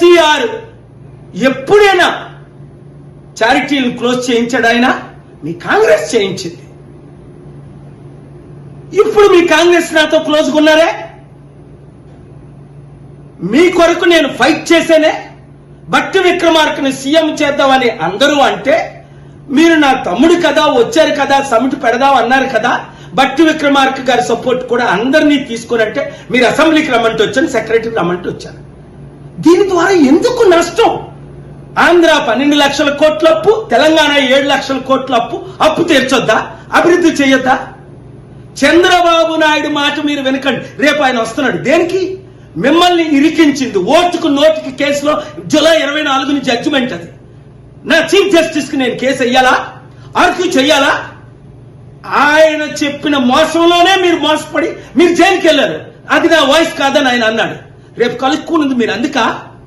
కేసీఆర్ ఎప్పుడైనా చారిటీలను క్లోజ్ చేయించాడు? ఆయన మీ కాంగ్రెస్ చేయించింది. ఇప్పుడు మీ కాంగ్రెస్ నాతో క్లోజ్గా ఉన్నారే. మీ కొరకు నేను ఫైట్ చేసేనే. భట్టి విక్రమార్కని సీఎం చేద్దామని అందరూ అంటే, మీరు నా తమ్ముడు కదా, వచ్చారు కదా, సమిటి పెడదాం అన్నారు కదా, భట్టి విక్రమార్క గారి సపోర్ట్ కూడా అందరినీ తీసుకున్నట్టే మీరు అసెంబ్లీకి రమ్మంటూ వచ్చాను, సెక్రటరీకి రమ్మంటూ వచ్చాను. దీని ద్వారా ఎందుకు నష్టం? ఆంధ్ర 12 లక్షల కోట్ల అప్పు, తెలంగాణ 7 లక్షల కోట్ల అప్పు తీర్చొద్దా? అభివృద్ధి చేయొద్దా? చంద్రబాబు నాయుడు మాట మీరు వెనకండి. రేపు ఆయన వస్తున్నాడు. దేనికి? మిమ్మల్ని ఇరికించింది ఓటుకు నోటుకి కేసులో జూలై 24 జడ్జిమెంట్. అది నా చీఫ్ జస్టిస్ కి నేను కేసు వెయ్యాలా? ఆర్గ్యూ చెయ్యాలా? ఆయన చెప్పిన మోసంలోనే మీరు మోసపడి మీరు జైలుకి వెళ్ళారు. అది నా వాయిస్ కాదని ఆయన అన్నాడు. రేపు కలుసుకున్నది మీరు అందుక